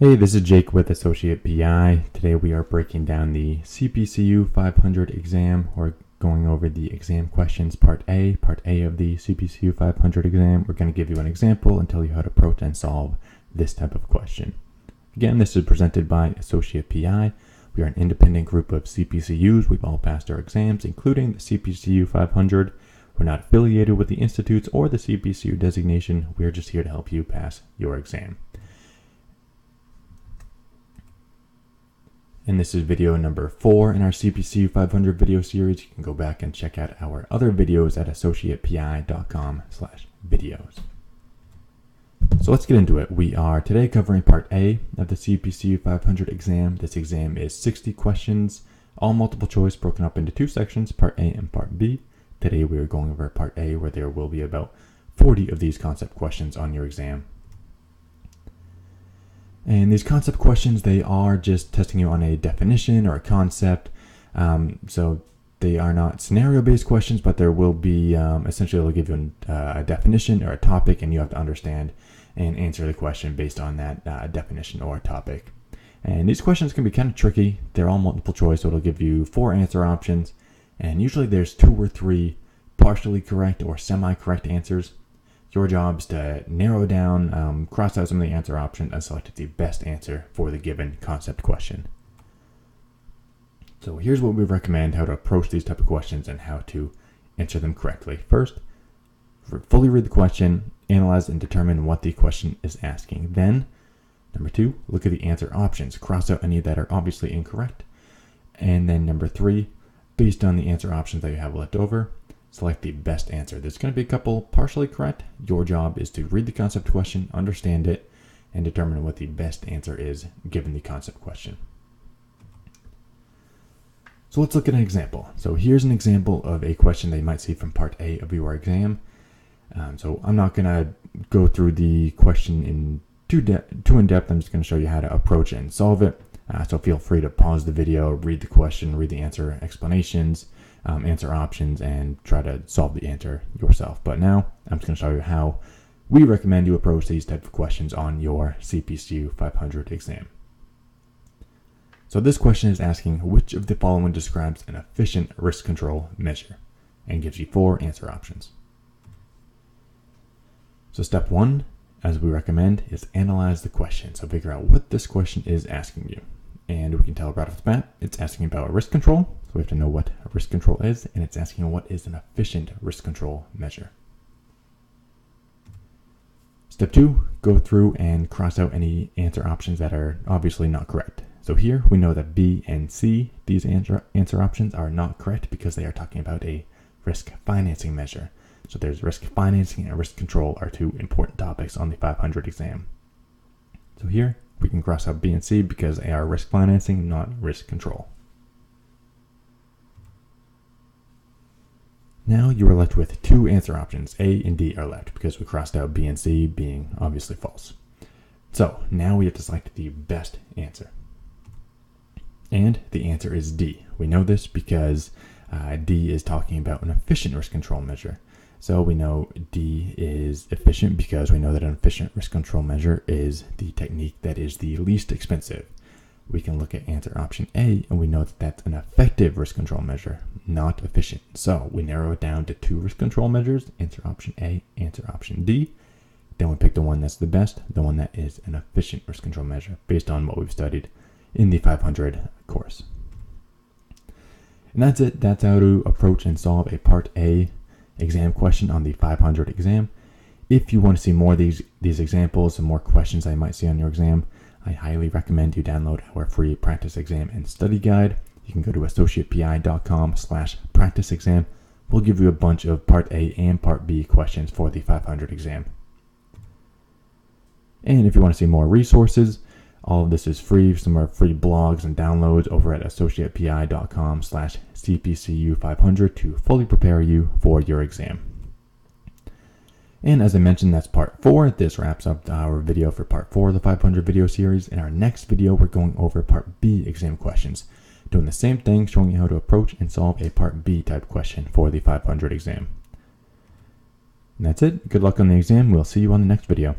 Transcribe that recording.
Hey, this is Jake with Associate PI. Today we are breaking down the CPCU 500 exam. We're going over the exam questions, part A of the CPCU 500 exam. We're going to give you an example and tell you how to approach and solve this type of question. Again, this is presented by Associate PI. We are an independent group of CPCUs. We've all passed our exams, including the CPCU 500. We're not affiliated with the institutes or the CPCU designation. We're just here to help you pass your exam. And this is video number 4 in our CPCU 500 video series. You can go back and check out our other videos at AssociatePI.com/videos. So let's get into it. We are today covering part A of the CPCU 500 exam. This exam is 60 questions, all multiple choice, broken up into two sections, part A and part B. Today we are going over part A, where there will be about 40 of these concept questions on your exam. And these concept questions, they are just testing you on a definition or a concept. So they are not scenario-based questions, but there will be, essentially they'll give you a definition or a topic, and you have to understand and answer the question based on that definition or topic. And these questions can be kind of tricky. They're all multiple choice, so it'll give you 4 answer options. And usually there's 2 or 3 partially correct or semi-correct answers. Your job is to narrow down, cross out some of the answer options, and select the best answer for the given concept question. So here's what we recommend, how to approach these type of questions and how to answer them correctly. First, fully read the question, analyze and determine what the question is asking. Then, number 2, look at the answer options. Cross out any that are obviously incorrect. And then number 3, based on the answer options that you have left over, select the best answer. There's going to be a couple partially correct. Your job is to read the concept question, understand it, and determine what the best answer is given the concept question. So let's look at an example. So here's an example of a question that you might see from part A of your exam. So I'm not going to go through the question in too in depth. I'm just going to show you how to approach it and solve it. So feel free to pause the video, read the question, read the answer explanations, answer options, and try to solve the answer yourself. But now I'm just going to show you how we recommend you approach these type of questions on your CPCU 500 exam. So this question is asking which of the following describes an efficient risk control measure, and gives you 4 answer options. So step 1, as we recommend, is analyze the question. So figure out what this question is asking you. And we can tell right off the bat, it's asking about risk control. So we have to know what risk control is, and it's asking what is an efficient risk control measure. Step 2, go through and cross out any answer options that are obviously not correct. So here we know that B and C, these answer options are not correct because they are talking about a risk financing measure. So there's risk financing and risk control are 2 important topics on the 500 exam. So here we can cross out B and C because they are risk financing, not risk control. Now you are left with 2 answer options. A and D are left because we crossed out B and C being obviously false. So now we have to select the best answer. And the answer is D. We know this because D is talking about an efficient risk control measure. So we know D is efficient because we know that an efficient risk control measure is the technique that is the least expensive. We can look at answer option A, and we know that that's an effective risk control measure, not efficient. So we narrow it down to 2 risk control measures, answer option A, answer option D. Then we pick the one that's the best, the one that is an efficient risk control measure based on what we've studied in the 500 course. And that's it. That's how to approach and solve a part A exam question on the 500 exam. If you want to see more of these examples and more questions I might see on your exam, I highly recommend you download our free practice exam and study guide. You can go to AssociatePI.com/practice exam. We'll give you a bunch of part A and part B questions for the 500 exam. And if you want to see more resources, all of this is free. Some are free blogs and downloads over at AssociatePI.com/CPCU500 to fully prepare you for your exam. And as I mentioned, that's part 4. This wraps up our video for part 4 of the 500 video series. In our next video, we're going over part B exam questions, doing the same thing, showing you how to approach and solve a part B type question for the 500 exam. And that's it. Good luck on the exam. We'll see you on the next video.